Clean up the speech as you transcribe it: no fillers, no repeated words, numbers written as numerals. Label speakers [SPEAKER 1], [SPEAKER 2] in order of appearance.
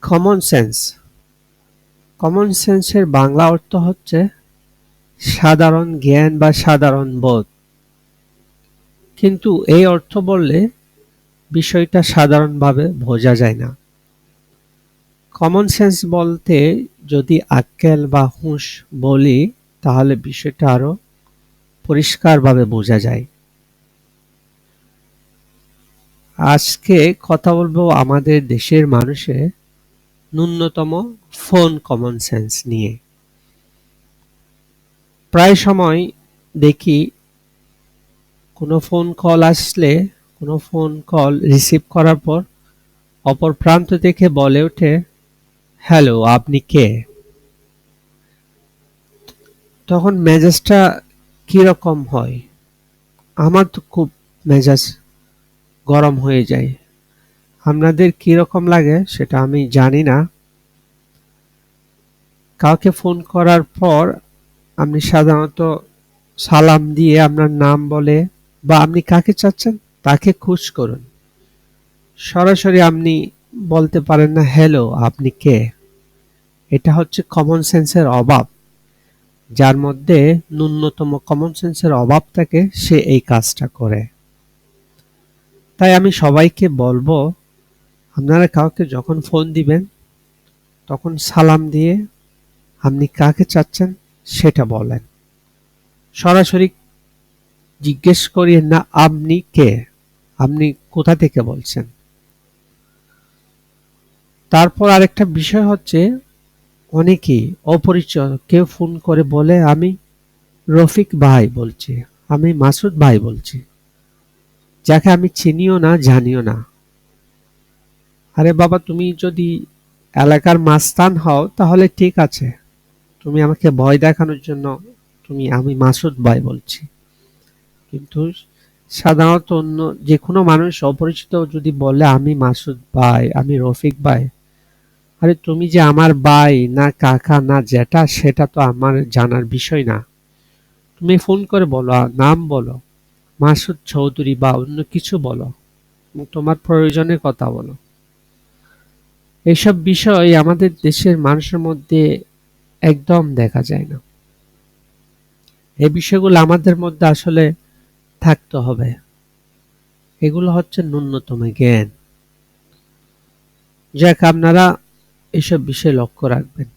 [SPEAKER 1] Common sense. Common সেন্সের Bangla অর্থ হচ্ছে সাধারণ জ্ঞান বা সাধারণ বোধ। কিন্তু এই অর্থ বললে বিষয়টা সাধারণভাবে বোঝা যায় না। কমন সেন্স বলতে যদি আক্কেল বা হুঁশ বলি তাহলে বিষয়টা আরো পরিষ্কারভাবে বোঝা যায়। আজকে কথা বলবো আমাদের দেশের মানুষের ন্যূনতম ফোন কমন সেন্স নিয়ে। প্রায় সময় দেখি কোনো ফোন কল রিসিভ করার পর অপর প্রান্ত থেকে বলে ওঠে, হ্যালো, আপনি কে? তখন মেজাজটা কিরকম হয়? আমার তো খুব মেজাজ গরম হয়ে যায়। আপনাদের কিরকম লাগে সেটা আমি জানি না। কাউকে ফোন করার পর আপনি সাধারণত সালাম দিয়ে আপনার নাম বলে বা আপনি কাকে চাচ্ছেন তাকে খুশ করুন। সরাসরি আপনি বলতে পারেন না, হ্যালো, আপনি কে? এটা হচ্ছে কমন সেন্সের অভাব। যার মধ্যে ন্যূনতম কমন সেন্সের অভাব থাকে সে এই কাজটা করে। তাই আমি সবাইকে বলবো, আপনারা কাউকে যখন ফোন দিবেন তখন সালাম দিয়ে আপনি কাকে চাচ্ছেন সেটা বলেন। সরাসরি জিজ্ঞেস করিয়েন না আপনি কে, আপনি কোথা থেকে বলছেন। তারপর আরেকটা বিষয় হচ্ছে, অনেকেই অপরিচিত কেউ ফোন করে বলে আমি রফিক ভাই বলছি, আমি মাসুদ ভাই বলছি, যাকে আমি চিনিও না জানিও না। আরে বাবা, তুমি যদি এলাকার মাস্তান হও তাহলে ঠিক আছে, তুমি আমাকে ভয় দেখানোর জন্য আমি মাসুদ ভাই বলছি। কিন্তু সাধারণত অন্য যে কোনো মানুষ অপরিচিত যদি বলে আমি মাসুদ ভাই, আমি রফিক ভাই, আরে তুমি যে আমার ভাই না কাকা না জ্যাঠা সেটা তো আমার জানার বিষয় না। তুমি ফোন করে বলো, নাম বলো, মাসুদ চৌধুরী বা অন্য কিছু বলো, তোমার প্রয়োজনের কথা বলো। এইসব বিষয় আমাদের দেশের মানুষের মধ্যে একদম দেখা যায় না। এই বিষয়গুলো আমাদের মধ্যে আসলে থাকতে হবে। এগুলো হচ্ছে ন্যূনতম জ্ঞান। যাক, আপনারা এসব বিষয়ে লক্ষ্য রাখবেন।